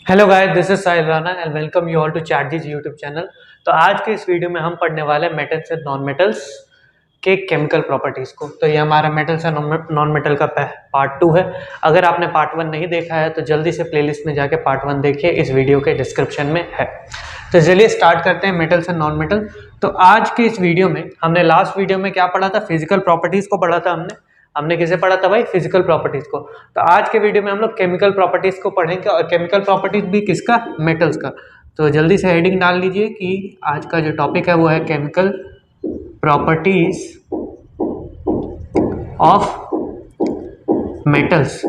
Hello guys, this is Sahil Rana and welcome you all to chat jeez YouTube channel. तो आज के इस video में हम पढ़ने वाले हैं मेटल्स एंड नॉन मेटल्स के केमिकल प्रॉपर्टीज को। तो ये हमारा मेटल्स एंड नॉन मेटल का पार्ट 2 है। अगर आपने पार्ट 1 नहीं देखा है तो जल्दी से प्लेलिस्ट में जाके पार्ट 1 देखिए, इस वीडियो के डिस्क्रिप्शन में है। तो चलिए स्टार्ट करते हैं मेटल्स एंड नॉन मेटल। तो आज के इस वीडियो में हमने लास्ट वीडियो में क्या पढ़ा था? फिजिकल प्रॉपर्टीज को पढ़ा था हमने किसे पढ़ा था भाई? फिजिकल प्रॉपर्टीज को। तो आज के वीडियो में हम लोग केमिकल प्रॉपर्टीज को पढ़ेंगे, और केमिकल प्रॉपर्टीज भी किसका? मेटल्स का। तो जल्दी से हेडिंग डाल लीजिए कि आज का जो टॉपिक है वो है केमिकल प्रॉपर्टीज ऑफ मेटल्स।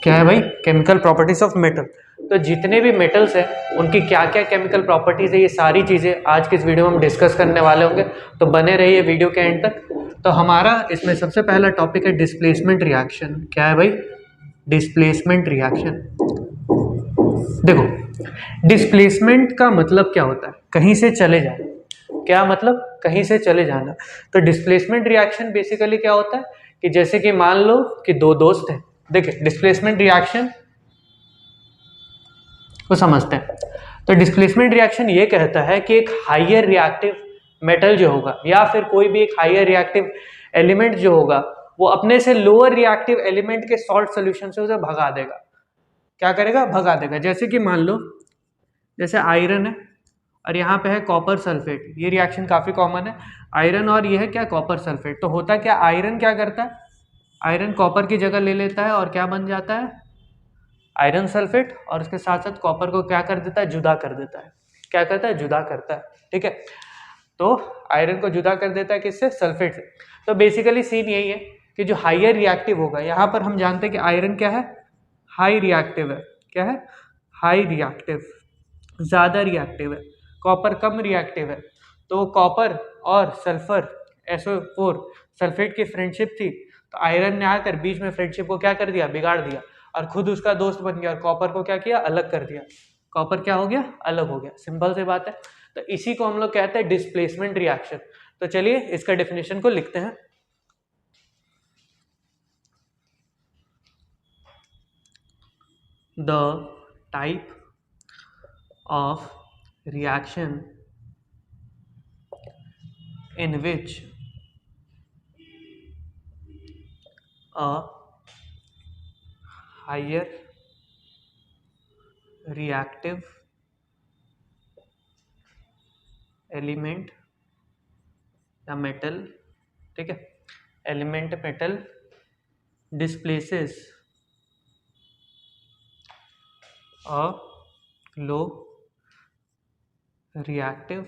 क्या है भाई? Chemical properties of metal. तो जितने भी मेटल्स हैं उनकी क्या क्या केमिकल प्रॉपर्टीज है, ये सारी चीज़ें आज के इस वीडियो में हम डिस्कस करने वाले होंगे। तो बने रहिए वीडियो के एंड तक। तो हमारा इसमें सबसे पहला टॉपिक है डिस्प्लेसमेंट रिएक्शन। क्या है भाई? Displacement reaction. देखो, डिस्प्लेसमेंट का मतलब क्या होता है? कहीं से चले जाना। क्या मतलब? कहीं से चले जाना। तो डिस्प्लेसमेंट रिएक्शन बेसिकली क्या होता है कि जैसे कि मान लो कि दो दोस्त हैं। देखिए, डिस्प्लेसमेंट रिएक्शन को समझते हैं। तो डिस्प्लेसमेंट रिएक्शन ये कहता है कि एक हाइयर रिएक्टिव मेटल जो होगा या फिर कोई भी एक हाइयर रिएक्टिव एलिमेंट जो होगा वो अपने से लोअर रिएक्टिव एलिमेंट के सॉल्ट सोल्यूशन से उसे भगा देगा। क्या करेगा? भगा देगा। जैसे कि मान लो जैसे आयरन है और यहाँ पे है कॉपर सल्फेट। ये रिएक्शन काफी कॉमन है, आयरन और ये है क्या? Copper sulphate. तो होता क्या? आयरन क्या करता है? आयरन कॉपर की जगह ले लेता है और क्या बन जाता है? Iron sulphate. और उसके साथ साथ कॉपर को क्या कर देता है? जुदा कर देता है। क्या करता है? जुदा करता है। ठीक है। तो आयरन को जुदा कर देता है किससे? सल्फेट से। तो बेसिकली सीन यही है कि जो हाइयर रिएक्टिव होगा, यहाँ पर हम जानते हैं कि आयरन क्या है? हाई रिएक्टिव है। क्या है? हाई रिएक्टिव, ज्यादा रिएक्टिव है। कॉपर कम रिएक्टिव है। तो कॉपर और सल्फर SO4 सल्फेट की फ्रेंडशिप थी, तो आयरन ने आकर बीच में फ्रेंडशिप को क्या कर दिया? बिगाड़ दिया और खुद उसका दोस्त बन गया और कॉपर को क्या किया? अलग कर दिया। कॉपर क्या हो गया? अलग हो गया। सिंपल सी बात है। तो इसी को हम लोग कहते हैं डिस्प्लेसमेंट रिएक्शन। तो चलिए इसका डेफिनेशन को लिखते हैं। The type of reaction in which a higher reactive element या metal, ठीक है, element metal displaces a low reactive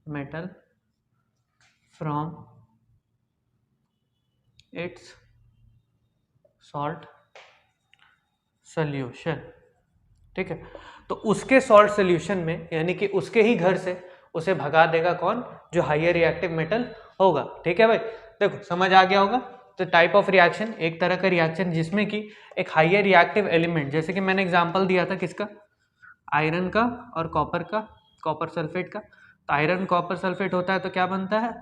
metal from its salt solution। ठीक है। तो उसके सॉल्ट सोल्यूशन में, यानी कि उसके ही घर से उसे भगा देगा कौन? जो हाइयर रिएक्टिव मेटल होगा। ठीक है भाई, देखो समझ आ गया होगा। तो टाइप ऑफ रिएक्शन, एक तरह का रिएक्शन जिसमें कि एक हाइयर रिएक्टिव एलिमेंट, जैसे कि मैंने एग्जांपल दिया था किसका? आयरन का और कॉपर का, कॉपर सल्फेट का। तो आयरन कॉपर सल्फेट होता है तो क्या बनता है?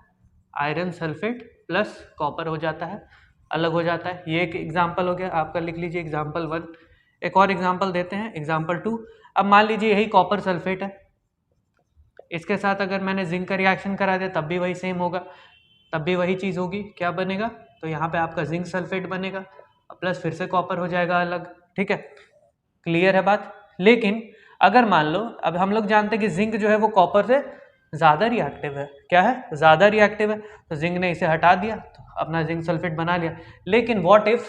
आयरन सल्फेट प्लस कॉपर हो जाता है, अलग हो जाता है। ये एक एग्जाम्पल हो गया आपका, लिख लीजिए एग्जाम्पल 1। एक और एग्जाम्पल देते हैं, एग्जाम्पल 2। अब मान लीजिए यही कॉपर सल्फेट है, इसके साथ अगर मैंने जिंक का रिएक्शन करा दिया तब भी वही सेम होगा, तब भी वही चीज़ होगी। क्या बनेगा? तो यहाँ पे आपका जिंक सल्फेट बनेगा प्लस फिर से कॉपर हो जाएगा अलग। ठीक है, क्लियर है बात? लेकिन अगर मान लो, अब हम लोग जानते हैं कि जिंक जो है वो कॉपर से ज़्यादा रिएक्टिव है। क्या है? ज़्यादा रिएक्टिव है। तो जिंक ने इसे हटा दिया तो अपना जिंक सल्फेट बना लिया। लेकिन व्हाट इफ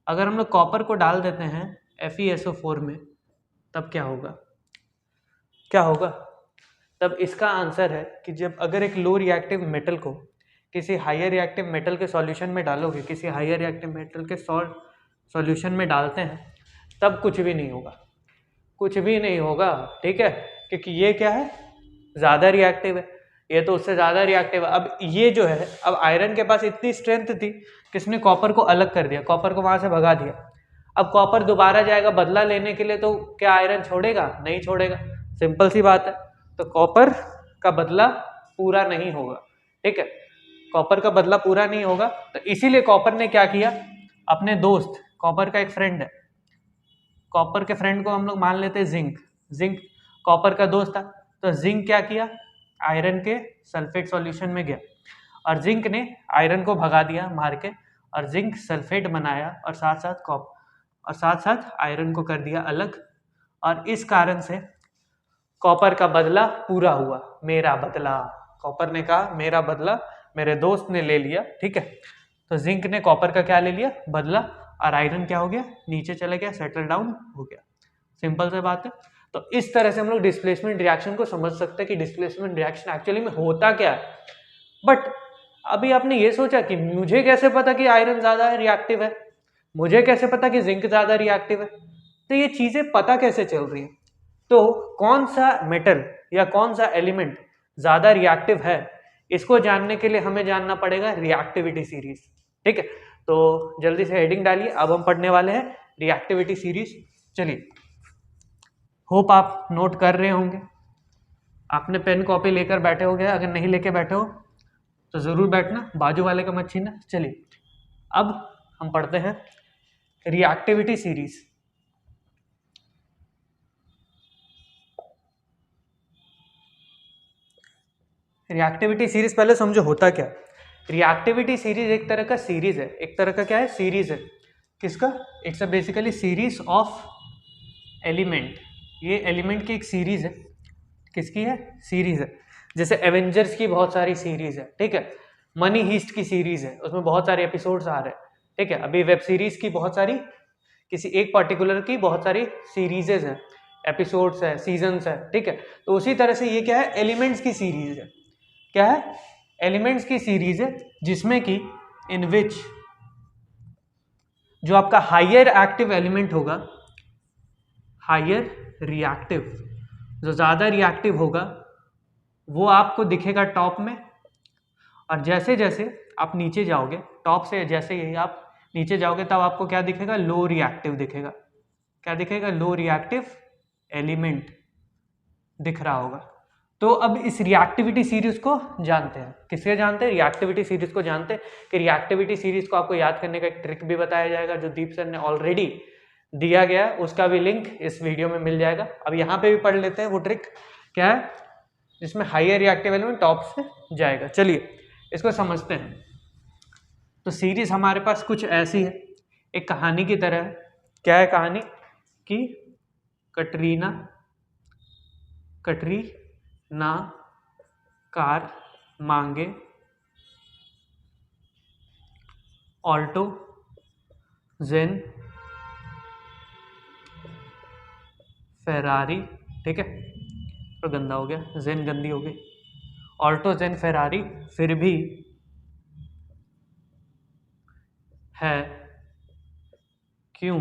अगर हम लोग कॉपर को डाल देते हैं FeSO4 में, तब क्या होगा? क्या होगा? तब इसका आंसर है कि जब अगर एक लो रिएक्टिव मेटल को किसी हाइयर रिएक्टिव मेटल के सॉल्यूशन में डालोगे, किसी हाइयर रिएक्टिव मेटल के सॉल्यूशन में डालते हैं, तब कुछ भी नहीं होगा। कुछ भी नहीं होगा। ठीक है, क्योंकि ये क्या है? ज़्यादा रिएक्टिव है, ये तो उससे ज़्यादा रिएक्टिव है। अब ये जो है, अब आयरन के पास इतनी स्ट्रेंथ थी कि इसने कॉपर को अलग कर दिया, कॉपर को वहाँ से भगा दिया। अब कॉपर दोबारा जाएगा बदला लेने के लिए, तो क्या आयरन छोड़ेगा? नहीं छोड़ेगा। सिंपल सी बात है। तो कॉपर का बदला पूरा नहीं होगा। ठीक है, कॉपर का बदला पूरा नहीं होगा। तो इसीलिए कॉपर ने क्या किया? अपने दोस्त कॉपर का एक फ्रेंड है, कॉपर के फ्रेंड को हम लोग मान लेते हैं जिंक। जिंक कॉपर का दोस्त था, तो जिंक क्या किया, आयरन के सल्फेट सॉल्यूशन में गया और जिंक ने आयरन को भगा दिया मार के, और जिंक सल्फेट बनाया और साथ साथ आयरन को कर दिया अलग। और इस कारण से कॉपर का बदला पूरा हुआ, मेरा बदला। कॉपर ने कहा मेरा बदला मेरे दोस्त ने ले लिया, ठीक है। तो जिंक ने कॉपर का क्या ले लिया, बदला, और आयरन क्या हो गया, नीचे चला गया, सेटल डाउन हो गया। सिंपल सी बात है। तो इस तरह से हम लोग डिस्प्लेसमेंट रिएक्शन को समझ सकते हैं कि डिस्प्लेसमेंट रिएक्शन एक्चुअली में होता क्या है। बट अभी आपने ये सोचा कि मुझे कैसे पता कि आयरन ज्यादा रिएक्टिव है, मुझे कैसे पता कि जिंक ज्यादा रिएक्टिव है, तो ये चीजें पता कैसे चल रही है। तो कौन सा मेटल या कौन सा एलिमेंट ज्यादा रिएक्टिव है, इसको जानने के लिए हमें जानना पड़ेगा रिएक्टिविटी सीरीज, ठीक है। तो जल्दी से हेडिंग डालिए, अब हम पढ़ने वाले हैं रिएक्टिविटी सीरीज। चलिए, होप आप नोट कर रहे होंगे, आपने पेन कॉपी लेकर बैठे हो गए, अगर नहीं लेके बैठे हो तो जरूर बैठना, बाजू वाले का मत छीनना। चलिए अब हम पढ़ते हैं रिएक्टिविटी सीरीज। रिएक्टिविटी सीरीज पहले समझो होता क्या। रिएक्टिविटी सीरीज एक तरह का सीरीज है, एक तरह का क्या है, सीरीज है। किसका, it's a basically series of element. ये एलिमेंट की एक सीरीज है, किसकी है, सीरीज है। जैसे एवेंजर्स की बहुत सारी सीरीज है, ठीक है। मनी हीस्ट की सीरीज है, उसमें बहुत सारे एपिसोड्स आ रहे हैं, ठीक है। अभी वेब सीरीज की बहुत सारी, किसी एक पर्टिकुलर की बहुत सारी सीरीजेज हैं, एपिसोड्स है, सीजन्स है, ठीक है। तो उसी तरह से ये क्या है, एलिमेंट्स की सीरीज है। क्या है, एलिमेंट्स की सीरीज है, जिसमें कि इन विच जो आपका हायर एक्टिव एलिमेंट होगा, हायर रिएक्टिव, जो ज्यादा रिएक्टिव होगा वो आपको दिखेगा टॉप में, और जैसे जैसे आप नीचे जाओगे, टॉप से जैसे ही आप नीचे जाओगे तब आपको क्या दिखेगा, लो रिएक्टिव दिखेगा। क्या दिखेगा, लो रिएक्टिव एलिमेंट दिख रहा होगा। तो अब इस रिएक्टिविटी सीरीज को जानते हैं, किसके जानते हैं, रिएक्टिविटी सीरीज को जानते हैं। कि रिएक्टिविटी सीरीज को आपको याद करने का एक ट्रिक भी बताया जाएगा, जो दीप सर ने ऑलरेडी दिया गया, उसका भी लिंक इस वीडियो में मिल जाएगा। अब यहाँ पे भी पढ़ लेते हैं वो ट्रिक क्या है, जिसमें हायर रिएक्टिव एलिमेंट टॉप से जाएगा। चलिए इसको समझते हैं। तो सीरीज हमारे पास कुछ ऐसी है, एक कहानी की तरह है। क्या है कहानी, कि कटरीना कार मांगे ऑल्टो जेन फेरारी, ठीक है, तो गंदा हो गया, जेन गंदी हो गई, ऑल्टो जेन फेरारी फिर भी है क्यों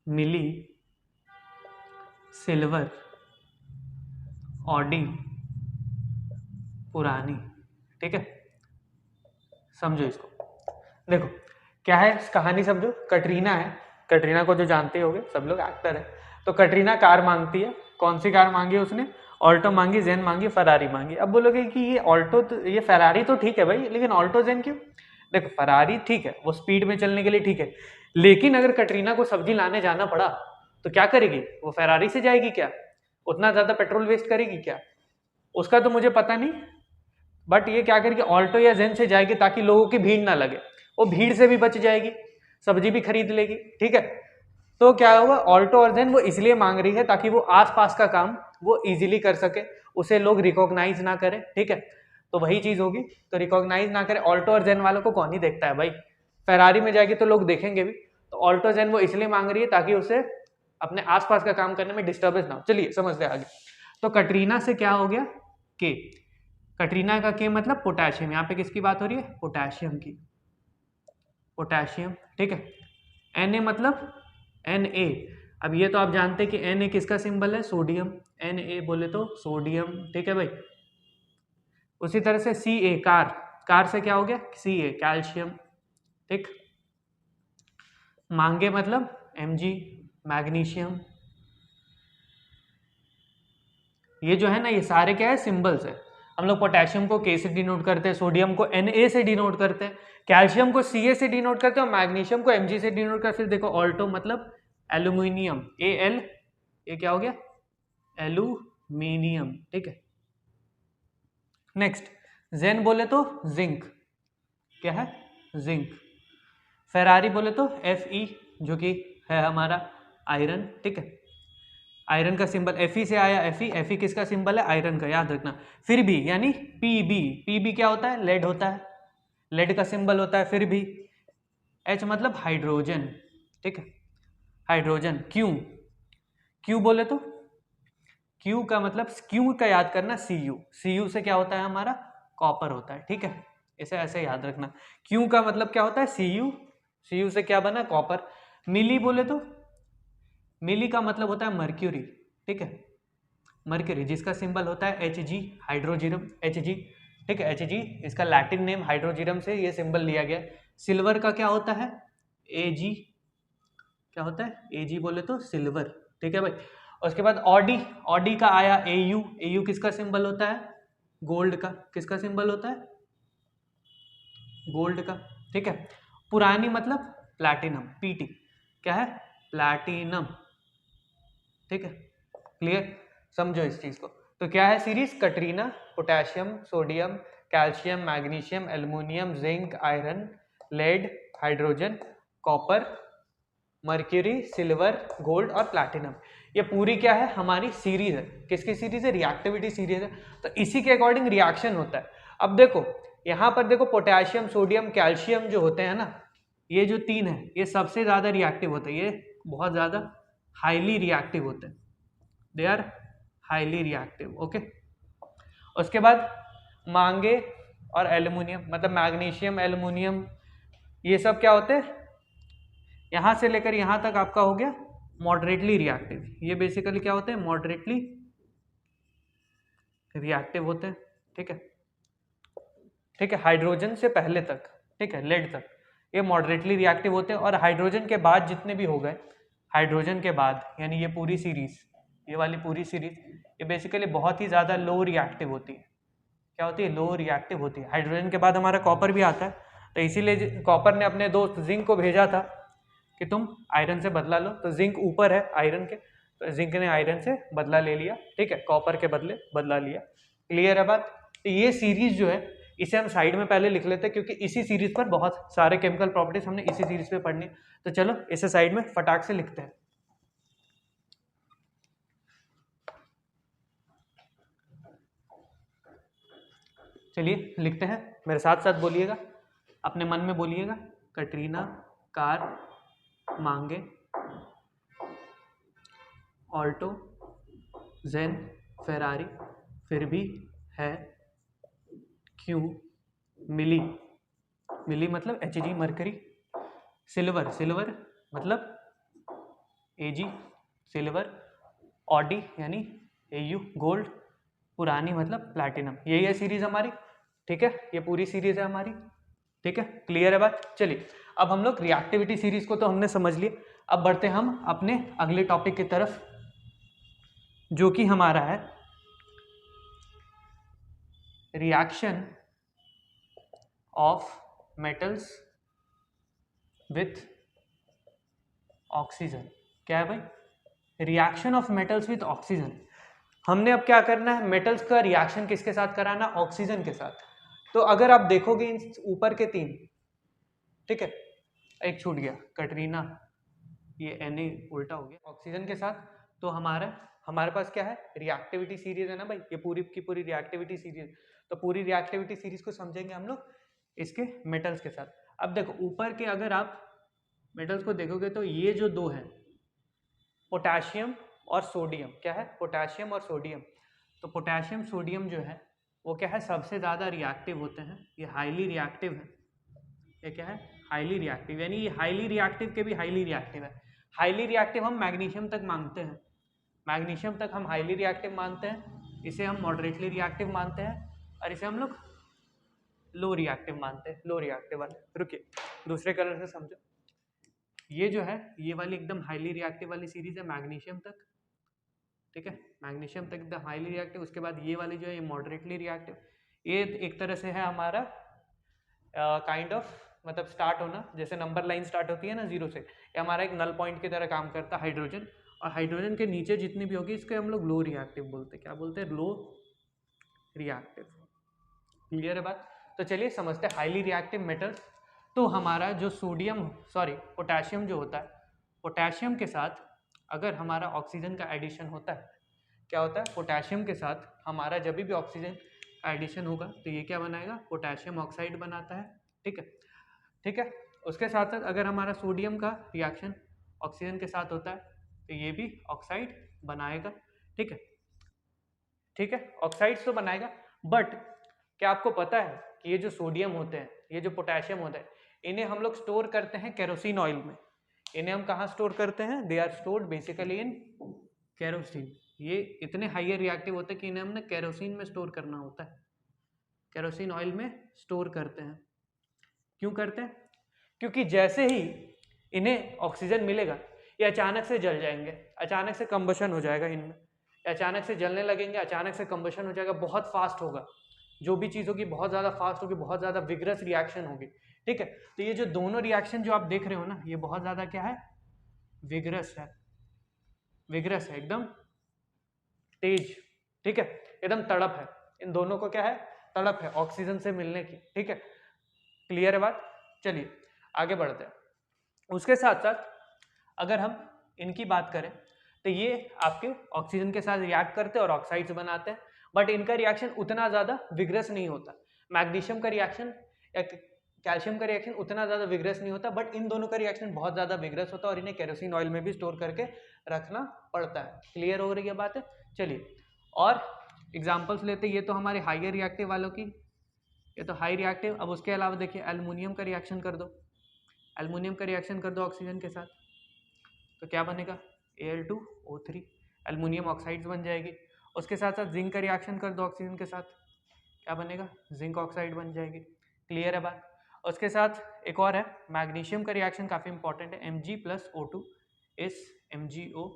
मिली सिल्वर ऑडी पुरानी, ठीक है। समझो इसको, देखो क्या है कहानी, समझो। कटरीना है, कटरीना को जो जानते होगे सब लोग, एक्टर है। तो कटरीना कार मांगती है, कौन सी कार मांगी उसने, ऑल्टो मांगी, जेन मांगी, फरारी मांगी। अब बोलोगे कि ये ऑल्टो तो, ये फरारी तो ठीक है भाई, लेकिन ऑल्टो जेन क्यों। देखो फरारी ठीक है, वो स्पीड में चलने के लिए ठीक है, लेकिन अगर कटरीना को सब्जी लाने जाना पड़ा तो क्या करेगी, वो फरारी से जाएगी क्या, उतना ज्यादा पेट्रोल वेस्ट करेगी क्या, उसका तो मुझे पता नहीं। बट ये क्या करेगी, ऑल्टो या जेन से जाएगी ताकि लोगों की भीड़ ना लगे, वो भीड़ से भी बच जाएगी, सब्जी भी खरीद लेगी, ठीक है। तो क्या होगा, ऑल्टो और जेन वो इसलिए मांग रही है ताकि वो आसपास का काम वो इजीली कर सके, उसे लोग रिकॉग्नाइज ना करें, ठीक है। तो वही चीज होगी, तो रिकॉग्नाइज ना करे, ऑल्टो और जेन वालों को कौन ही देखता है भाई, फेरारी में जाएगी तो लोग देखेंगे भी। तो ऑल्टो जेन वो इसलिए मांग रही है ताकि उसे अपने आसपास का काम करने में डिस्टर्बेंस ना हो। चलिए समझते हैं आगे। तो कटरीना से क्या हो गया, के, कटरीना का के मतलब पोटेशियम, यहाँ पे किसकी बात हो रही है, पोटेशियम की, पोटेशियम, ठीक है। Na मतलब Na, अब ये तो आप जानते हैं कि Na किसका सिंबल है, सोडियम, Na बोले तो सोडियम, ठीक है भाई। उसी तरह से Ca कार, कार से क्या हो गया, Ca कैल्शियम, ठीक। मांगे मतलब Mg मैग्नीशियम। ये जो है ना, ये सारे क्या है, सिंबल्स है। हम लोग पोटेशियम को K से डिनोट करते हैं, सोडियम को Na से डिनोट करते हैं, कैल्शियम को Ca से डिनोट करते हैं और मैग्नीशियम को Mg से डिनोट करते हैं। फिर देखो ऑल्टो मतलब एल्यूमिनियम, Al, ये क्या हो गया, एल्यूमिनियम, ठीक है। नेक्स्ट जेन बोले तो जिंक, क्या है, जिंक। फेरारी बोले तो Fe, जो कि है हमारा आयरन, ठीक है। आयरन का सिंबल Fe से आया, Fe किसका सिंबल है, आयरन का, याद रखना। फिर भी यानी Pb क्या होता है, लेड होता है, लेड का सिंबल होता है। फिर भी H मतलब हाइड्रोजन, ठीक है, हाइड्रोजन। Q बोले तो Q का मतलब, Q का याद करना Cu से क्या होता है हमारा, कॉपर होता है, ठीक है। इसे ऐसे याद रखना, Q का मतलब क्या होता है, Cu से क्या बना, कॉपर। मिली बोले तो मिली का मतलब होता है मर्क्यूरी, ठीक है, मर्क्यूरी, जिसका सिंबल होता है Hg, हाइड्रोजीरम, Hg, ठीक है, Hg इसका लैटिन नेम हाइड्रोजीरम से ये सिंबल लिया गया। सिल्वर का क्या होता है, Ag, क्या होता है, Ag बोले तो सिल्वर, ठीक है भाई। उसके बाद ऑडी का आया Au किसका सिंबल होता है, गोल्ड का, किसका सिंबल होता है, गोल्ड का, ठीक है। पुरानी मतलब प्लैटिनम, Pt, क्या है, प्लैटिनम, ठीक है, क्लियर, समझो इस चीज को। तो क्या है series, Katrina, potassium, sodium, calcium, magnesium, aluminium, zinc, iron, lead, hydrogen, copper, mercury, silver, gold और प्लैटिनम। ये पूरी क्या है, हमारी सीरीज है। किसकी सीरीज है, रिएक्टिविटी सीरीज है। तो इसी के अकॉर्डिंग रिएक्शन होता है। अब देखो यहाँ पर देखो, पोटेशियम, सोडियम, कैल्शियम जो होते हैं ना, ये जो तीन है, ये सबसे ज्यादा रिएक्टिव होते हैं, ये बहुत ज्यादा हाईली रिएक्टिव होते हैं, they are highly reactive, okay. उसके बाद मांगे और एल्युमिनियम, मतलब मैग्नीशियम, एल्युमिनियम, ये सब क्या होते हैं, यहां से लेकर यहां तक आपका हो गया मॉडरेटली रिएक्टिव। ये बेसिकली क्या होते हैं, मॉडरेटली रिएक्टिव होते हैं, ठीक है, ठीक है, हाइड्रोजन से पहले तक, ठीक है, लेड तक ये मॉडरेटली रिएक्टिव होते हैं। और हाइड्रोजन के बाद जितने भी हो गए, हाइड्रोजन के बाद यानी ये पूरी सीरीज, ये वाली पूरी सीरीज, ये बेसिकली बहुत ही ज़्यादा लो रिएक्टिव होती है। क्या होती है, लो रिएक्टिव होती है। हाइड्रोजन के बाद हमारा कॉपर भी आता है, तो इसीलिए कॉपर ने अपने दोस्त जिंक को भेजा था कि तुम आयरन से बदला लो। तो जिंक ऊपर है आयरन के, तो जिंक ने आयरन से बदला ले लिया, ठीक है, कॉपर के बदले बदला लिया। क्लियर है बात। तो ये सीरीज जो है, इसे हम साइड में पहले लिख लेते हैं, क्योंकि इसी सीरीज पर बहुत सारे केमिकल प्रॉपर्टीज हमने इसी सीरीज पे पढ़नी। तो चलो इसे साइड में फटाक से लिखते हैं। चलिए लिखते हैं, मेरे साथ साथ बोलिएगा, अपने मन में बोलिएगा। कटरीना, कार, मांगे, ऑल्टो, जेन, फेरारी, फिर भी, है, क्यू, मिली, मिली मतलब Hg, मरकरी, सिल्वर, सिल्वर मतलब Ag, सिल्वर, ऑडी यानी Au, गोल्ड, पुरानी मतलब प्लैटिनम। यही है सीरीज हमारी, ठीक है, ये पूरी सीरीज है हमारी, ठीक है, क्लियर है बात। चलिए अब हम लोग रिएक्टिविटी सीरीज को तो हमने समझ लिया, अब बढ़ते हम अपने अगले टॉपिक की तरफ, जो कि हमारा है reaction of metals with oxygen. क्या है भाई, reaction of metals with oxygen. हमने अब क्या करना है, मेटल्स का रिएक्शन किसके साथ कराना, ऑक्सीजन के साथ। तो अगर आप देखोगे इन ऊपर के तीन, ठीक है, एक छूट गया, कटरीना, ये Na उल्टा हो गया, ऑक्सीजन के साथ। तो हमारे पास क्या है, रिएक्टिविटी सीरीज है ना भाई, ये पूरी की पूरी रिएक्टिविटी सीरीज। तो पूरी रिएक्टिविटी सीरीज को समझेंगे हम लोग इसके मेटल्स के साथ। अब देखो ऊपर के अगर आप मेटल्स को देखोगे तो ये जो दो है, पोटेशियम और सोडियम, क्या है, पोटेशियम और सोडियम। तो पोटेशियम सोडियम जो है वो क्या है, सबसे ज़्यादा रिएक्टिव होते हैं, ये हाईली रिएक्टिव है। ये क्या है, हाईली रिएक्टिव, यानी ये हाईली रिएक्टिव के भी हाईली रिएक्टिव है। हाईली रिएक्टिव हम मैग्नीशियम तक मांगते हैं, मैग्नीशियम तक हम हाईली रिएक्टिव मानते हैं, इसे हम मॉडरेटली रिएक्टिव मानते हैं, और इसे हम लोग लो रिएक्टिव मानते हैं, लो रिएक्टिव वाले। रुकिए दूसरे कलर से समझो, ये जो है ये वाली एकदम हाईली रिएक्टिव वाली सीरीज है मैग्नीशियम तक, ठीक है, मैग्नीशियम तक एकदम हाईली रिएक्टिव, उसके बाद ये वाली जो है ये मॉडरेटली रिएक्टिव। ये एक तरह से है हमारा काइंड ऑफ मतलब स्टार्ट होना, जैसे नंबर लाइन स्टार्ट होती है ना जीरो से, ये हमारा एक नल पॉइंट की तरह काम करता है हाइड्रोजन। और हाइड्रोजन के नीचे जितनी भी होगी इसको हम लोग लो रिएक्टिव बोलते हैं। क्या बोलते हैं? Low reactive. क्लियर है बात? तो चलिए समझते हैं हाईली रिएक्टिव मेटल्स। तो हमारा जो पोटेशियम जो होता है, पोटेशियम के साथ अगर हमारा ऑक्सीजन का एडिशन होता है, क्या होता है? पोटेशियम के साथ हमारा जब भी ऑक्सीजन का एडिशन होगा तो ये क्या बनाएगा? पोटेशियम ऑक्साइड बनाता है। ठीक है, ठीक है। उसके साथ साथ अगर हमारा सोडियम का रिएक्शन ऑक्सीजन के साथ होता है तो ये भी ऑक्साइड बनाएगा। ठीक है, ठीक है, ऑक्साइड्स तो बनाएगा। बट क्या आपको पता है कि ये जो सोडियम होते हैं, ये जो पोटेशियम होता है, इन्हें हम लोग स्टोर करते हैं केरोसिन ऑयल में। इन्हें हम कहाँ स्टोर करते हैं? They are stored basically in kerosene. ये इतने हाईयर रिएक्टिव होते हैं कि इन्हें हमने केरोसिन में स्टोर करना होता है, केरोसिन ऑयल में स्टोर करते हैं। क्यों करते हैं? क्योंकि जैसे ही इन्हें ऑक्सीजन मिलेगा ये अचानक से जल जाएंगे, अचानक से कंबशन हो जाएगा इनमें, अचानक से जलने लगेंगे, अचानक से कंबशन हो जाएगा, बहुत फास्ट होगा, जो भी चीज़ होगी बहुत ज़्यादा फास्ट होगी, बहुत ज़्यादा विग्रस रिएक्शन होगी। ठीक है, तो ये जो दोनों रिएक्शन जो आप देख रहे हो ना, ये बहुत ज़्यादा क्या है? विग्रस है, विग्रस है, एकदम तेज। ठीक है, एकदम तड़प है। इन दोनों को क्या है? तड़प है ऑक्सीजन से मिलने की। ठीक है, क्लियर है बात? चलिए आगे बढ़ते हैं। उसके साथ साथ अगर हम इनकी बात करें तो ये आपके ऑक्सीजन के साथ रिएक्ट करते हैं और ऑक्साइड्स बनाते हैं, बट इनका रिएक्शन उतना ज़्यादा विग्रस नहीं होता। मैग्नीशियम का रिएक्शन या कैल्शियम का रिएक्शन उतना ज़्यादा विग्रस नहीं होता, बट इन दोनों का रिएक्शन बहुत ज़्यादा विग्रस होता है और इन्हें केरोसिन ऑयल में भी स्टोर करके रखना पड़ता है। क्लियर हो रही है बात है? चलिए और एग्जाम्पल्स लेते हैं। ये तो हमारे हाइयर रिएक्टिव वालों की, ये तो हाई रिएक्टिव। अब उसके अलावा देखिए एल्युमिनियम का रिएक्शन कर दो, एल्युमिनियम का रिएक्शन कर दो ऑक्सीजन के साथ तो क्या बनेगा? Al2O3, एल्युमिनियम ऑक्साइड्स बन जाएगी। उसके साथ साथ जिंक का रिएक्शन कर दो ऑक्सीजन के साथ, क्या बनेगा? जिंक ऑक्साइड बन जाएगी। क्लियर है बात? उसके साथ एक और है मैग्नीशियम का रिएक्शन, काफ़ी इंपॉर्टेंट है, Mg+O2 इस MgO।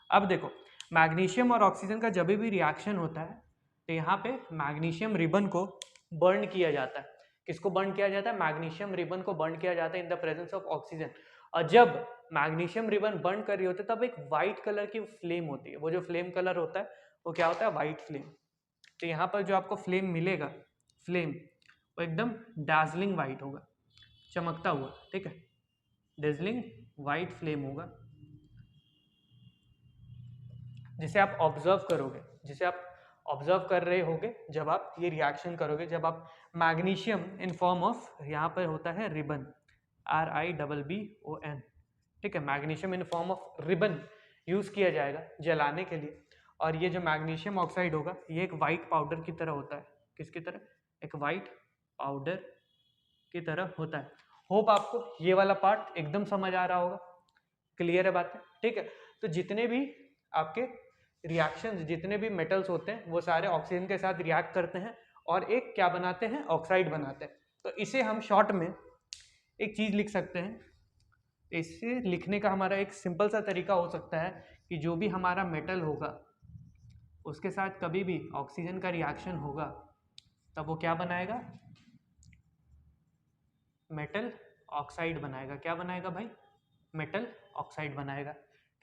अब देखो मैग्नीशियम और ऑक्सीजन का जब भी रिएक्शन होता है तो यहाँ पे मैग्नीशियम रिबन को बर्न किया जाता है। किसको बर्न किया जाता है? मैग्नीशियम रिबन को बर्न किया जाता है in the presence of oxygen. और जब मैग्नीशियम रिबन बर्न कर रही होती है तब एक वाइट कलर की फ्लेम होती है। वो जो फ्लेम कलर होता है वो क्या होता है? White flame. तो यहाँ पर जो आपको फ्लेम मिलेगा, फ्लेम वो एकदम डार्जलिंग वाइट होगा, चमकता हुआ। ठीक है, डेजलिंग वाइट फ्लेम होगा जिसे आप ऑब्जर्व करोगे, जिसे आप ऑब्जर्व कर रहे होगे जब आप ये रिएक्शन करोगे, जब आप मैग्नीशियम इन फॉर्म ऑफ, यहाँ पर होता है रिबन, RIBBON। ठीक है, magnesium in form of ribbon use किया जाएगा जलाने के लिए। और ये जो मैग्नीशियम ऑक्साइड होगा ये एक वाइट पाउडर की तरह होता है। किसकी तरह? एक वाइट पाउडर की तरह होता है। होप आपको ये वाला पार्ट एकदम समझ आ रहा होगा। क्लियर है बात है? ठीक है, तो जितने भी आपके रिएक्शंस, जितने भी मेटल्स होते हैं वो सारे ऑक्सीजन के साथ रिएक्ट करते हैं और एक क्या बनाते हैं? ऑक्साइड बनाते हैं। तो इसे हम शॉर्ट में एक चीज लिख सकते हैं। इसे लिखने का हमारा एक सिंपल सा तरीका हो सकता है कि जो भी हमारा मेटल होगा उसके साथ कभी भी ऑक्सीजन का रिएक्शन होगा तब वो क्या बनाएगा? मेटल ऑक्साइड बनाएगा। क्या बनाएगा भाई? मेटल ऑक्साइड बनाएगा।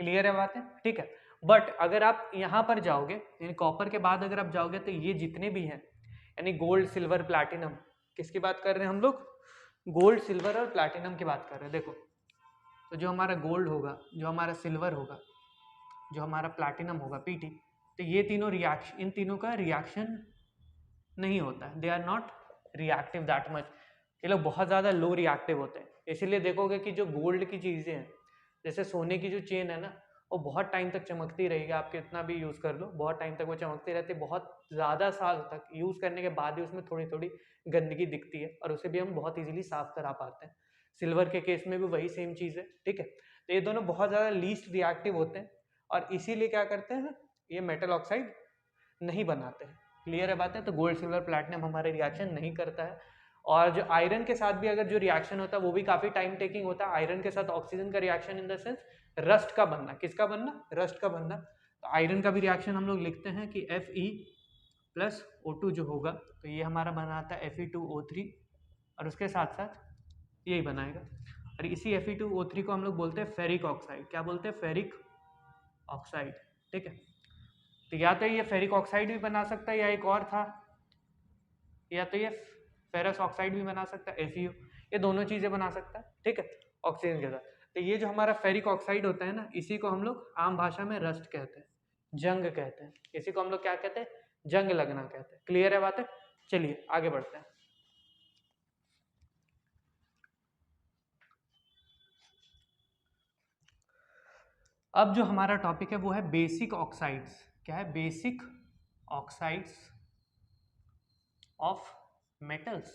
क्लियर है बात है? ठीक है, बट अगर आप यहाँ पर जाओगे, यानी कॉपर के बाद अगर आप जाओगे तो ये जितने भी हैं, यानी गोल्ड, सिल्वर, प्लैटिनम, किसकी बात कर रहे हैं हम लोग? गोल्ड, सिल्वर और प्लैटिनम की बात कर रहे हैं। देखो तो जो हमारा गोल्ड होगा, जो हमारा सिल्वर होगा, जो हमारा प्लैटिनम होगा PT, तो ये तीनों रिएक्शन, इन तीनों का रिएक्शन नहीं होता है। They are not reactive that much. ये लोग बहुत ज़्यादा लो रिएक्टिव होते हैं। इसीलिए देखोगे कि जो गोल्ड की चीज़ें हैं, जैसे सोने की जो चेन है ना, वो बहुत टाइम तक चमकती रहेगी। आप कितना भी यूज़ कर लो, बहुत टाइम तक वो चमकती रहती है। बहुत ज़्यादा साल तक यूज़ करने के बाद ही उसमें थोड़ी थोड़ी गंदगी दिखती है और उसे भी हम बहुत ईजिली साफ करा पाते हैं। सिल्वर के केस में भी वही सेम चीज़ है। ठीक है, तो ये दोनों बहुत ज़्यादा लीस्ट रिएक्टिव होते हैं और इसीलिए क्या करते हैं, ये मेटल ऑक्साइड नहीं बनाते हैं। क्लियर है बात है? तो गोल्ड, सिल्वर, प्लैटिनम हमारे रिएक्शन नहीं करता है। और जो आयरन के साथ भी अगर जो रिएक्शन होता है वो भी काफ़ी टाइम टेकिंग होता है। आयरन के साथ ऑक्सीजन का reaction in the sense rust का बनना। किसका बनना? रस्ट का बनना। तो आयरन का भी रिएक्शन हम लोग लिखते हैं कि Fe प्लस O2 जो होगा तो ये हमारा बनाता है Fe2O3 और उसके साथ साथ यही बनाएगा। और इसी Fe2O3 को हम लोग बोलते हैं फेरिक ऑक्साइड। क्या बोलते हैं? Ferric oxide. ठीक है, तो या तो ये फेरिक ऑक्साइड भी बना सकता है या एक और था, या तो ये फेरस ऑक्साइड भी बना सकता है FeO, ये दोनों चीजें बना सकता है। ठीक है, ऑक्सीजन के साथ। तो ये जो हमारा फेरिक ऑक्साइड होता है ना, इसी को हम लोग आम भाषा में रस्ट कहते हैं, जंग कहते हैं। इसी को हम लोग क्या कहते हैं? जंग लगना कहते हैं। क्लियर है बात है? चलिए आगे बढ़ते हैं। अब जो हमारा टॉपिक है वो है बेसिक ऑक्साइड्स। क्या है? Basic oxides of metals.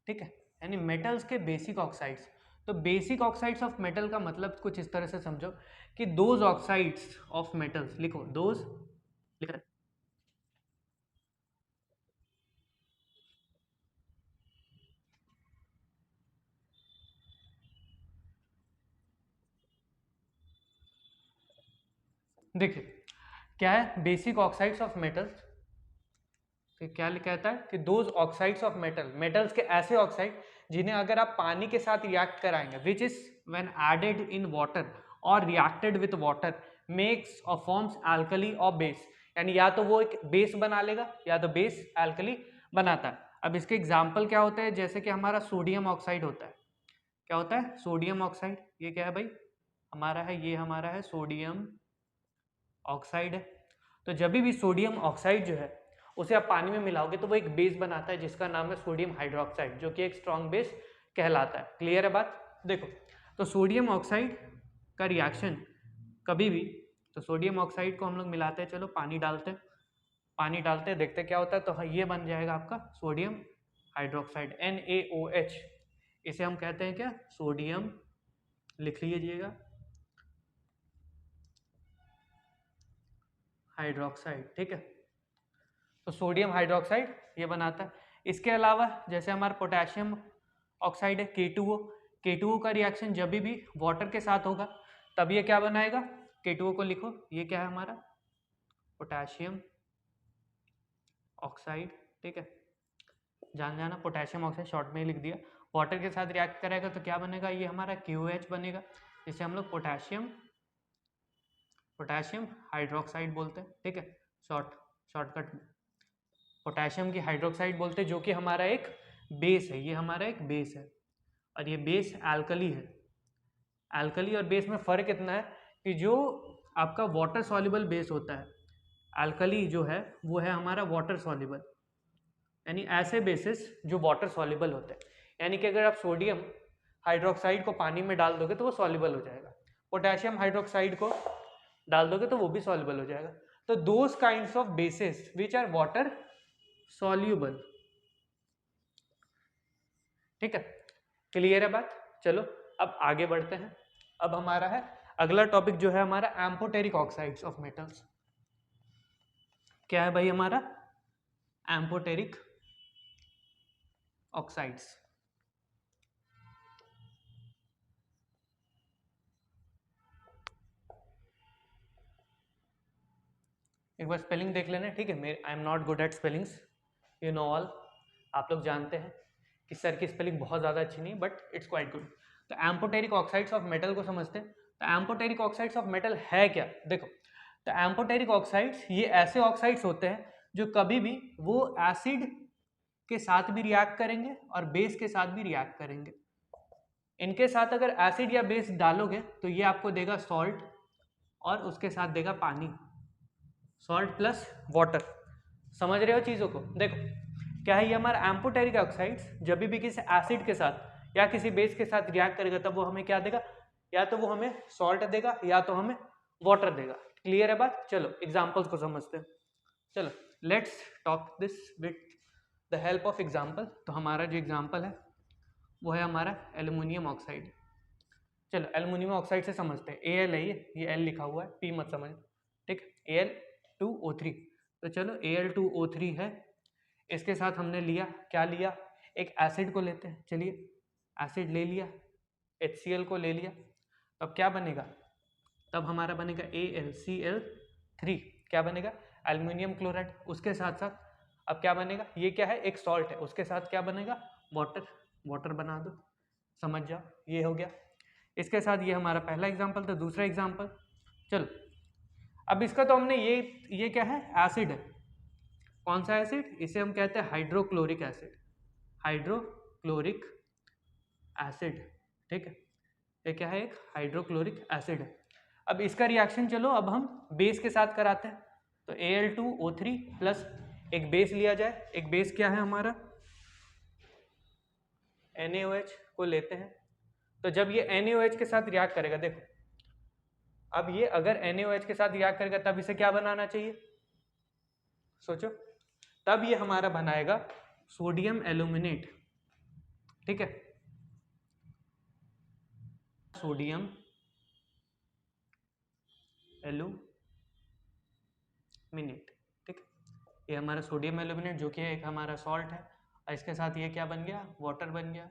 ठीक है, यानी मेटल्स के बेसिक ऑक्साइड्स। तो बेसिक ऑक्साइड्स ऑफ मेटल का मतलब कुछ इस तरह से समझो कि दोज ऑक्साइड्स ऑफ मेटल्स, लिखो दोज, लिख रहे, देखिए क्या है बेसिक ऑक्साइड्स ऑफ मेटल्स। तो क्या कहता है कि those oxides of metal, metals के ऐसे ऑक्साइड जिन्हें अगर आप पानी के साथ रिएक्ट कराएंगे, which is when added in water और रिएक्टेड विथ वाटर मेक्स और फॉर्म्स एल्कली और बेस, यानी या तो वो एक बेस बना लेगा या तो बेस एल्कली बनाता है। अब इसके एग्जाम्पल क्या होता है? जैसे कि हमारा सोडियम ऑक्साइड होता है। क्या होता है? Sodium oxide. ये क्या है भाई? हमारा है, ये हमारा है सोडियम ऑक्साइड है। तो जब भी सोडियम ऑक्साइड जो है उसे आप पानी में मिलाओगे तो वो एक बेस बनाता है जिसका नाम है सोडियम हाइड्रोक्साइड, जो कि एक स्ट्रॉन्ग बेस कहलाता है। क्लियर है बात? देखो, तो सोडियम ऑक्साइड का रिएक्शन कभी भी, तो सोडियम ऑक्साइड को हम लोग मिलाते हैं, चलो पानी डालते हैं, पानी डालते हैं, देखते क्या होता है। तो ये बन जाएगा आपका सोडियम हाइड्रोक्साइड, NaOH। इसे हम कहते हैं क्या? सोडियम, लिख लीजिएगा, हाइड्रोक्साइड। ठीक है, तो सोडियम हाइड्रोक्साइड ये बनाता है। इसके अलावा जैसे हमारा पोटेशियम ऑक्साइड है K2O, K2O का रिएक्शन जब भी वाटर के साथ होगा तब ये क्या बनाएगा? K2O को लिखो, ये क्या है हमारा? Potassium oxide. ठीक है, जान जाना, पोटेशियम ऑक्साइड शॉर्ट में ही लिख दिया। वाटर के साथ रिएक्ट करेगा तो क्या बनेगा? ये हमारा KOH बनेगा, जिसे हम लोग पोटेशियम हाइड्रोक्साइड बोलते हैं। ठीक है, शॉर्टकट में पोटेशियम की हाइड्रोक्साइड बोलते हैं, जो कि हमारा एक बेस है। ये हमारा एक बेस है और ये बेस एल्कली है। एल्कली और बेस में फ़र्क इतना है कि जो आपका वाटर सॉल्युबल बेस होता है, एल्कली जो है वो है हमारा वाटर सॉल्युबल, यानी ऐसे बेसिस जो वाटर सॉल्युबल होते हैं। यानी कि अगर आप सोडियम हाइड्रोक्साइड को पानी में डाल दोगे तो वो सॉल्युबल हो जाएगा, पोटेशियम हाइड्रोक्साइड को डाल दोगे तो वो भी सॉल्युबल हो जाएगा। तो those kinds of bases which are water soluble. ठीक है, क्लियर है बात? चलो अब आगे बढ़ते हैं। अब हमारा है अगला टॉपिक जो है हमारा एम्फोटेरिक ऑक्साइड्स ऑफ मेटल्स। क्या है भाई हमारा? Amphoteric oxides. एक बार स्पेलिंग देख लेना, ठीक है? मेरे I am not good at spellings, you know all. आप लोग जानते हैं कि सर की स्पेलिंग बहुत ज़्यादा अच्छी नहीं, बट इट्स क्वाइट गुड। तो एम्फोटेरिक ऑक्साइड्स ऑफ मेटल को समझते हैं। तो एम्फोटेरिक ऑक्साइड्स ऑफ मेटल है क्या? देखो, तो एम्फोटेरिक ऑक्साइड्स ये ऐसे ऑक्साइड्स होते हैं जो कभी भी वो एसिड के साथ भी रिएक्ट करेंगे और बेस के साथ भी रिएक्ट करेंगे। इनके साथ अगर एसिड या बेस डालोगे तो ये आपको देगा सॉल्ट और उसके साथ देगा पानी, सॉल्ट प्लस वाटर। समझ रहे हो चीज़ों को? देखो क्या है, ये हमारा एम्फोटेरिक ऑक्साइड्स जब भी किसी एसिड के साथ या किसी बेस के साथ रिएक्ट करेगा तब वो हमें क्या देगा? या तो वो हमें सॉल्ट देगा या तो हमें वाटर देगा। क्लियर है बात? चलो एग्जांपल्स को समझते हैं। चलो let's talk this with the help of example. तो हमारा जो एग्जांपल है वो है हमारा एल्युमिनियम ऑक्साइड। चलो एल्युमिनियम ऑक्साइड से समझते हैं। Al है, ये L लिखा हुआ है, P मत समझ, ठीक? Al2O3। तो चलो Al2O3 है, इसके साथ हमने लिया, क्या लिया? एक एसिड को लेते हैं। चलिए एसिड ले लिया, HCl को ले लिया, तब क्या बनेगा? तब हमारा बनेगा AlCl 3 क्या बनेगा, एल्युमिनियम क्लोराइड। उसके साथ साथ अब क्या बनेगा, ये क्या है, एक सॉल्ट है, उसके साथ क्या बनेगा, वाटर, वाटर बना दो, समझ जाओ, ये हो गया। इसके साथ ये हमारा पहला एग्जाम्पल था। दूसरा एग्जाम्पल, चलो अब इसका तो हमने ये क्या है, एसिड है। कौन सा एसिड, इसे हम कहते हैं हाइड्रोक्लोरिक एसिड, हाइड्रोक्लोरिक एसिड, ठीक है, ये क्या है, एक हाइड्रोक्लोरिक एसिड है। अब इसका रिएक्शन चलो अब हम बेस के साथ कराते हैं। तो Al2O3 प्लस एक बेस लिया जाए, एक बेस क्या है हमारा, NaOH को लेते हैं। तो जब ये NaOH के साथ रिएक्ट करेगा, देखो अब ये अगर NaOH के साथ रिएक्ट करेगा तब इसे क्या बनाना चाहिए, सोचो, तब ये हमारा बनाएगा सोडियम एल्यूमिनेट, ठीक है, सोडियम एल्यूमिनेट, ठीक है, ये हमारा सोडियम एल्यूमिनेट जो कि एक हमारा सॉल्ट है, और इसके साथ ये क्या बन गया, वाटर बन गया,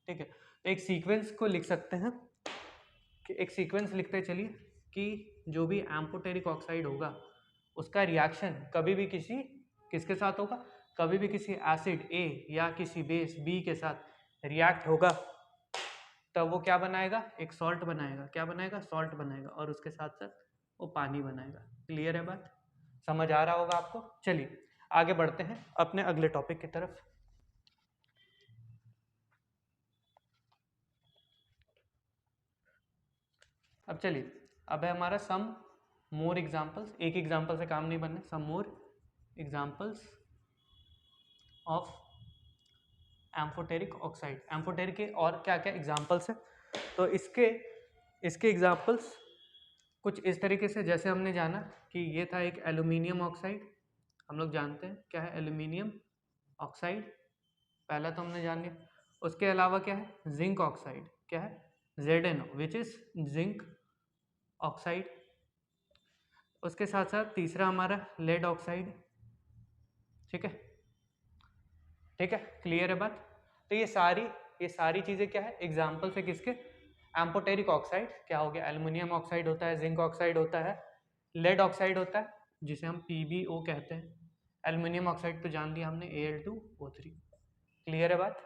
ठीक है। तो एक सीक्वेंस को लिख सकते हैं कि एक सीक्वेंस लिखते चलिए कि जो भी एम्फोटेरिक ऑक्साइड होगा उसका रिएक्शन कभी भी किसके साथ होगा, कभी भी किसी एसिड A या किसी बेस B के साथ रिएक्ट होगा तब वो क्या बनाएगा, एक सॉल्ट बनाएगा, क्या बनाएगा, सॉल्ट बनाएगा, और उसके साथ साथ वो पानी बनाएगा। क्लियर है बात, समझ आ रहा होगा आपको। चलिए आगे बढ़ते हैं अपने अगले टॉपिक की तरफ। अब चलिए, अब है हमारा सम मोर एग्जाम्पल्स, एक एग्जाम्पल से काम नहीं बनने, some more examples of amphoteric oxide. Amphoteric के और क्या क्या एग्जाम्पल्स हैं, तो इसके एग्जाम्पल्स कुछ इस तरीके से, जैसे हमने जाना कि ये था एक एल्यूमिनियम ऑक्साइड, हम लोग जानते हैं क्या है एल्यूमिनियम ऑक्साइड, पहला तो हमने जान लिया। उसके अलावा क्या है, जिंक ऑक्साइड, क्या है, ZnO which is zinc oxide. उसके साथ साथ तीसरा हमारा लेड ऑक्साइड, ठीक है, ठीक है, क्लियर है बात। तो ये सारी चीजें क्या है, एग्जाम्पल है किसके, एम्फोटेरिक ऑक्साइड, क्या हो गया, एल्युमिनियम ऑक्साइड होता है, जिंक ऑक्साइड होता है, लेड ऑक्साइड होता है जिसे हम PbO कहते हैं, एल्युमिनियम ऑक्साइड तो जान लिया हमने Al2O3। क्लियर है बात,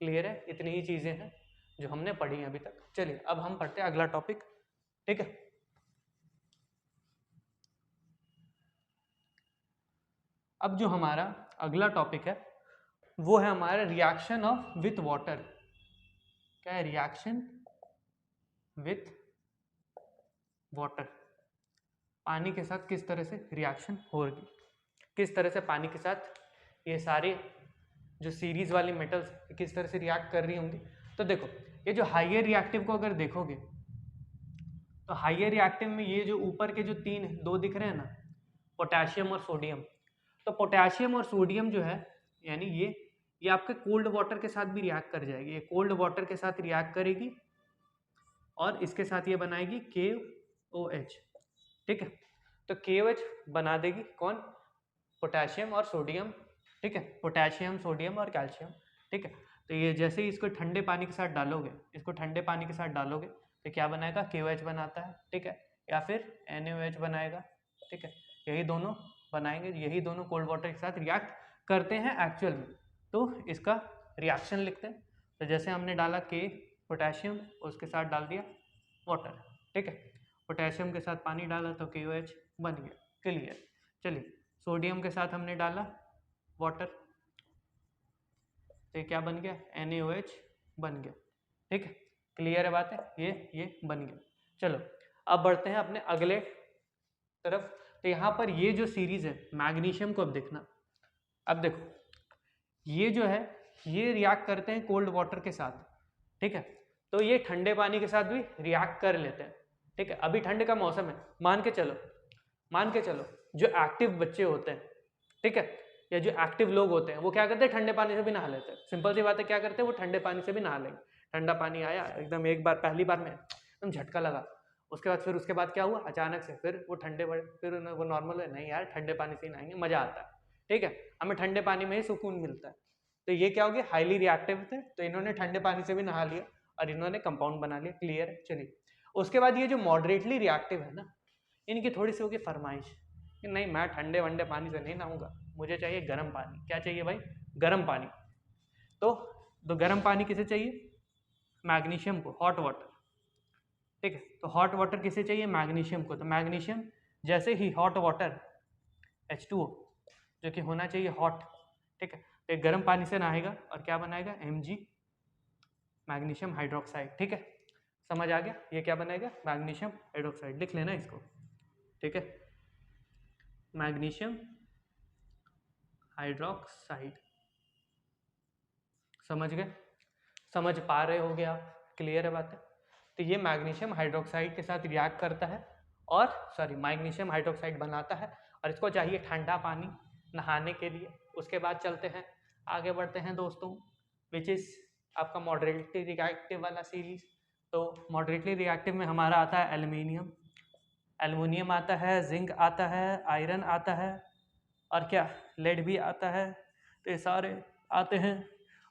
क्लियर है, इतनी ही चीजें हैं जो हमने पढ़ी हैं अभी तक। चलिए अब हम पढ़ते हैं अगला टॉपिक, ठीक है। अब जो हमारा अगला टॉपिक है वो है हमारा रिएक्शन ऑफ विथ वाटर, क्या है, रिएक्शन विथ वाटर, पानी के साथ किस तरह से रिएक्शन होगी, किस तरह से पानी के साथ ये सारे जो सीरीज वाली मेटल्स किस तरह से रिएक्ट कर रही होंगी। तो देखो ये जो हाइयर रिएक्टिव को अगर देखोगे तो हाइयर रिएक्टिव में ये जो ऊपर के जो दो दिख रहे हैं ना, पोटेशियम और सोडियम, तो पोटेशियम और सोडियम जो है यानी ये आपके कोल्ड वाटर के साथ भी रिएक्ट कर जाएगी, ये कोल्ड वाटर के साथ रिएक्ट करेगी और इसके साथ ये बनाएगी KOH, ठीक है। तो KOH बना देगी कौन, पोटेशियम और सोडियम, ठीक है, पोटेशियम सोडियम और कैल्शियम, ठीक है। तो ये जैसे ही इसको ठंडे पानी के साथ डालोगे, इसको ठंडे पानी के साथ डालोगे तो क्या बनाएगा, KOH बनाता है, ठीक है, या फिर NaOH बनाएगा, ठीक है, यही दोनों बनाएंगे, यही दोनों कोल्ड वाटर के साथ रिएक्ट करते हैं एक्चुअल में। तो इसका रिएक्शन लिखते हैं, तो जैसे हमने डाला K पोटेशियम, उसके साथ डाल दिया वाटर, ठीक है, पोटेशियम के साथ पानी डाला तो KOH बन गया, क्लियर। चलिए सोडियम के साथ हमने डाला वाटर तो क्या बन गया, NaOH बन गया, ठीक है, क्लियर है बात है, ये बन गया। चलो अब बढ़ते हैं अपने अगले तरफ। तो यहाँ पर ये जो सीरीज है मैग्नीशियम को अब देखना, अब देखो ये जो है ये रिएक्ट करते हैं कोल्ड वाटर के साथ, ठीक है, तो ये ठंडे पानी के साथ भी रिएक्ट कर लेते हैं, ठीक है। अभी ठंड का मौसम है, मान के चलो जो एक्टिव बच्चे होते हैं, ठीक है, या जो एक्टिव लोग होते हैं वो क्या करते हैं, ठंडे पानी से भी नहा लेते हैं। सिंपल सी बात है, क्या करते हैं, वो ठंडे पानी से भी नहा लेंगे। ठंडा पानी आया एकदम, एक बार पहली बार में एकदम झटका लगा, उसके बाद क्या हुआ, अचानक से फिर वो फिर वो नॉर्मल है, नहीं यार ठंडे पानी से ही नहाएंगे, मजा आता है, ठीक है, हमें ठंडे पानी में ही सुकून मिलता है। तो ये क्या हो गया, हाईली रिएक्टिव थे, तो इन्होंने ठंडे पानी से भी नहा लिया और इन्होंने कंपाउंड बना लिया, क्लियर है। चलिए उसके बाद ये जो मॉडरेटली रिएक्टिव है ना, इनकी थोड़ी सी होगी फरमाइश कि नहीं मैं ठंडे वंडे पानी से नहीं नहाऊंगा, मुझे चाहिए गर्म पानी। क्या चाहिए भाई? गर्म पानी। तो गर्म पानी किसे चाहिए? मैग्नीशियम को, हॉट वाटर। ठीक है, तो हॉट वाटर किसे चाहिए? मैग्नीशियम को। तो मैग्नीशियम जैसे ही हॉट वाटर H2O जो कि होना चाहिए हॉट, ठीक है, तो एक गर्म पानी से नहाएगा और क्या बनाएगा? Mg magnesium hydroxide. ठीक है, समझ आ गया? ये क्या बनाएगा? Magnesium hydroxide. लिख लेना इसको, ठीक है, मैग्नीशियम हाइड्रोक्साइड। समझ गए? समझ पा रहे होगे आप? क्लियर है बातें? तो ये मैग्नीशियम हाइड्रोक्साइड के साथ रिएक्ट करता है और मैग्नीशियम हाइड्रोक्साइड बनाता है और इसको चाहिए ठंडा पानी नहाने के लिए। उसके बाद चलते हैं, आगे बढ़ते हैं दोस्तों, विच इज़ आपका मॉडरेटली रिएक्टिव वाला सीरीज। तो मॉडरेटली रिएक्टिव में हमारा आता है एल्युमिनियम, एल्युमिनियम आता है, जिंक आता है, आयरन आता है और क्या, लेड भी आता है। तो ये सारे आते हैं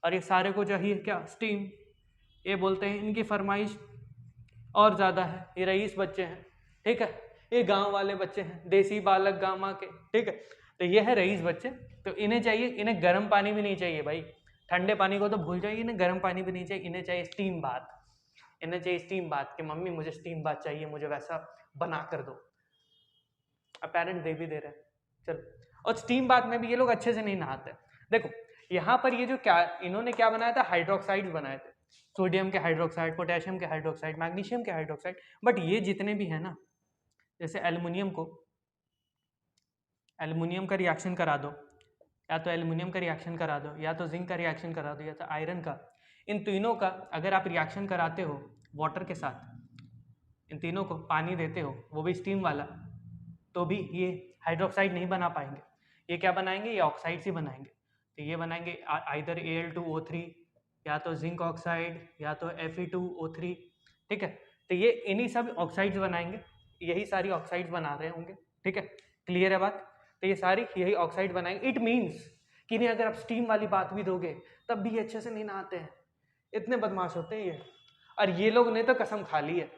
और ये सारे को चाहिए क्या? स्टीम। ये बोलते हैं इनकी फरमाइश और ज़्यादा है, ये रईस बच्चे हैं, ठीक है, ये गांव वाले बच्चे हैं, देसी बालक गामा के, ठीक है। तो ये है रईस बच्चे, तो इन्हें चाहिए, इन्हें गर्म पानी भी नहीं चाहिए भाई, ठंडे पानी को तो भूल जाइए, इन्हें गर्म पानी भी नहीं चाहिए, इन्हें चाहिए स्टीम बाथ। इन्हें चाहिए स्टीम बाथ कि मम्मी मुझे स्टीम बाथ चाहिए, मुझे वैसा बना कर दो। अपेरेंट दे भी दे रहे हैं, चल। और स्टीम बाथ में भी ये लोग अच्छे से नहीं नहाते। देखो यहाँ पर ये जो क्या इन्होंने क्या बनाया था? हाइड्रोक्साइड्स बनाए थे, सोडियम के हाइड्रोक्साइड, पोटेशियम के हाइड्रोक्साइड, मैग्नीशियम के हाइड्रोक्साइड। बट ये जितने भी है ना, जैसे एल्युमिनियम को, एल्युमिनियम का रिएक्शन करा दो, या तो एल्युमिनियम का रिएक्शन करा दो, या तो जिंक का रिएक्शन करा दो, या तो आयरन का। इन तीनों का अगर आप रिएक्शन कराते हो वाटर के साथ, इन तीनों को पानी देते हो, वो भी स्टीम वाला, तो भी ये हाइड्रोक्साइड नहीं बना पाएंगे। ये क्या बनाएंगे? ये ऑक्साइड्स ही बनाएंगे। तो ये बनाएंगे आइदर Al2O3, या तो जिंक ऑक्साइड, या तो Fe2O3, ठीक है। तो ये इन्हीं सब ऑक्साइड्स बनाएंगे, यही सारी ऑक्साइड्स बना रहे होंगे, ठीक है। क्लियर है बात? तो ये सारी यही ऑक्साइड बनाएंगे। इट मीन्स कि नहीं, अगर आप स्टीम वाली बात भी दोगे तब भी अच्छे से नहीं नहाते हैं, इतने बदमाश होते हैं ये। और ये लोग ने तो कसम खा ली है,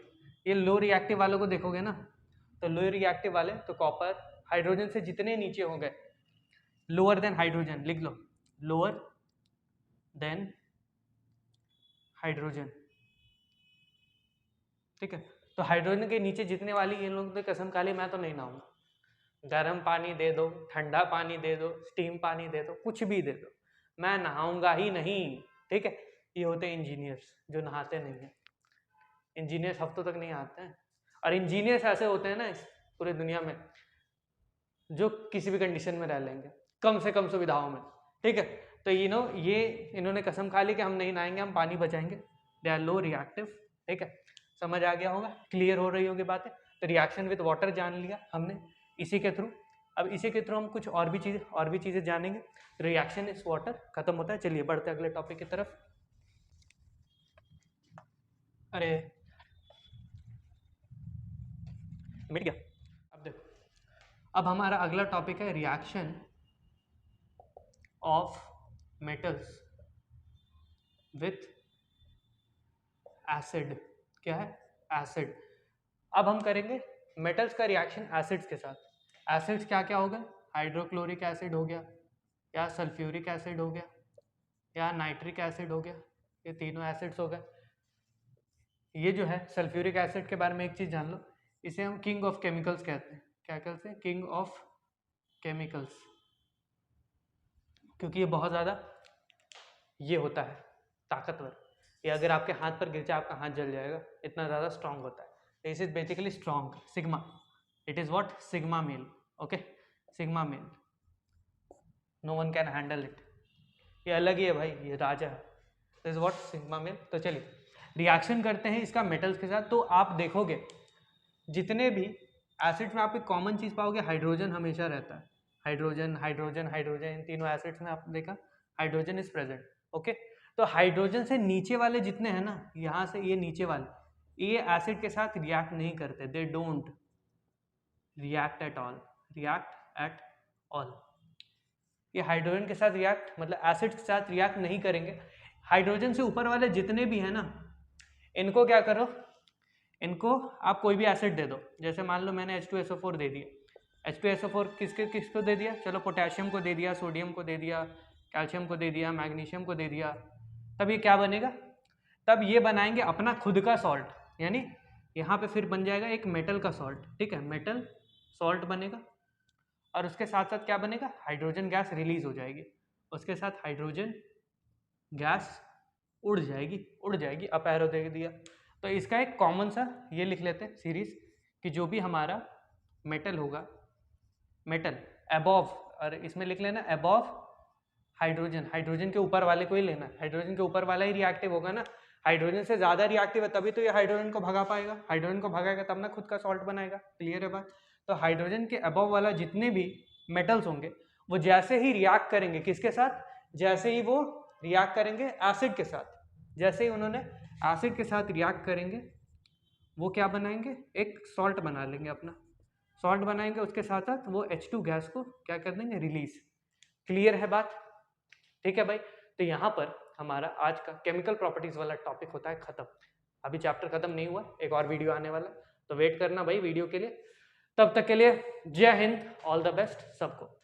ये लो रिएक्टिव वालों को देखोगे ना, तो लो रिएक्टिव वाले तो कॉपर, हाइड्रोजन से जितने नीचे हो गए, लोअर देन हाइड्रोजन, लिख लो, लोअर देन हाइड्रोजन, ठीक है। तो हाइड्रोजन के नीचे जितने वाली ये लोग तो कसम खा ली, मैं तो नहीं नहाऊंगा। गर्म पानी दे दो, ठंडा पानी दे दो, स्टीम पानी दे दो, कुछ भी दे दो, मैं नहाऊंगा ही नहीं, ठीक है। ये होते हैं इंजीनियर्स जो नहाते नहीं हैं। इंजीनियर्स हफ्तों तक नहीं आते हैं, और इंजीनियर्स ऐसे होते हैं ना इस पूरी दुनिया में जो किसी भी कंडीशन में रह लेंगे, कम से कम सुविधाओं में, ठीक है। तो ये इन्होंने कसम खा ली कि हम नहीं नहाएंगे, हम पानी बचाएंगे। दे आर लो रिएक्टिव, ठीक है। समझ आ गया होगा? क्लियर हो रही होगी बातें? तो रिएक्शन विद वाटर जान लिया हमने इसी के थ्रू। अब इसी के थ्रू हम कुछ और भी चीज़ें जानेंगे। रिएक्शन इज वाटर खत्म होता है। चलिए बढ़ते अगले टॉपिक की तरफ। अरे मिट गया। अब देखो, अब हमारा अगला टॉपिक है reaction of metals with acid. क्या है? एसिड। अब हम करेंगे मेटल्स का रिएक्शन एसिड्स के साथ। एसिड्स क्या क्या हो गए? हाइड्रोक्लोरिक एसिड हो गया, या सल्फ्यूरिक एसिड हो गया, या नाइट्रिक एसिड हो गया। ये तीनों एसिड्स हो गए। ये जो है सल्फ्यूरिक एसिड के बारे में एक चीज़ जान लो, इसे हम किंग ऑफ केमिकल्स कहते हैं। क्या कहते हैं? किंग ऑफ केमिकल्स, क्योंकि ये बहुत ज़्यादा ये होता है ताकतवर। ये अगर आपके हाथ पर गिर जाए आपका हाथ जल जाएगा, इतना ज़्यादा स्ट्रॉन्ग होता है। This is basically strong sigma, it is what? Sigma male, okay, sigma male, no one can handle it. ये अलग ही है भाई, ये राजा है। This is what? Sigma male. तो चलिए रिएक्शन करते हैं इसका मेटल्स के साथ। तो आप देखोगे जितने भी एसिड्स में आप एक कॉमन चीज़ पाओगे, हाइड्रोजन हमेशा रहता है। हाइड्रोजन हाइड्रोजन हाइड्रोजन, इन तीनों एसिड्स में आपने देखा हाइड्रोजन इज प्रेजेंट, ओके। तो हाइड्रोजन से नीचे वाले जितने हैं ना, यहाँ से ये नीचे वाले, ये एसिड के साथ रिएक्ट नहीं करते, they don't react at all, react at all. ये हाइड्रोजन के साथ रिएक्ट, मतलब एसिड के साथ रिएक्ट नहीं करेंगे। हाइड्रोजन से ऊपर वाले जितने भी हैं ना, इनको क्या करो, इनको आप कोई भी एसिड दे दो, जैसे मान लो मैंने H2SO4 दे दिया। H2SO4 किसको दे दिया, चलो पोटेशियम को दे दिया, सोडियम को दे दिया, कैल्शियम को दे दिया, मैग्नीशियम को दे दिया, तब ये क्या बनेगा, तब ये बनाएंगे अपना खुद का सॉल्ट, यानी यहाँ पे फिर बन जाएगा एक मेटल का सॉल्ट, ठीक है, मेटल सॉल्ट बनेगा। और उसके साथ साथ क्या बनेगा, हाइड्रोजन गैस रिलीज हो जाएगी, उसके साथ हाइड्रोजन गैस उड़ जाएगी, अप एरो दे दिया। तो इसका एक कॉमन सा ये लिख लेते हैं सीरीज कि जो भी हमारा मेटल होगा, मेटल अबव, और इसमें लिख लेना अबव हाइड्रोजन, हाइड्रोजन के ऊपर वाले को ही लेना, हाइड्रोजन के ऊपर वाला ही रिएक्टिव होगा ना, हाइड्रोजन से ज्यादा रिएक्टिव है तभी तो ये हाइड्रोजन को भगा पाएगा, हाइड्रोजन को भगाएगा तब ना खुद का सॉल्ट बनाएगा, क्लियर है बात। तो हाइड्रोजन के अबव वाला जितने भी मेटल्स होंगे वो जैसे ही रिएक्ट करेंगे किसके साथ, जैसे ही वो रिएक्ट करेंगे एसिड के साथ, जैसे ही उन्होंने एसिड के साथ रिएक्ट करेंगे वो क्या बनाएंगे, एक सॉल्ट बना लेंगे, अपना सॉल्ट बनाएंगे, उसके साथ साथ वो H2 गैस को क्या कर देंगे, रिलीज। क्लियर है बात, ठीक है भाई। तो यहाँ पर हमारा आज का केमिकल प्रॉपर्टीज वाला टॉपिक होता है खत्म। अभी चैप्टर खत्म नहीं हुआ, एक और वीडियो आने वाला, तो वेट करना भाई वीडियो के लिए। तब तक के लिए जय हिंद, ऑल द बेस्ट सबको।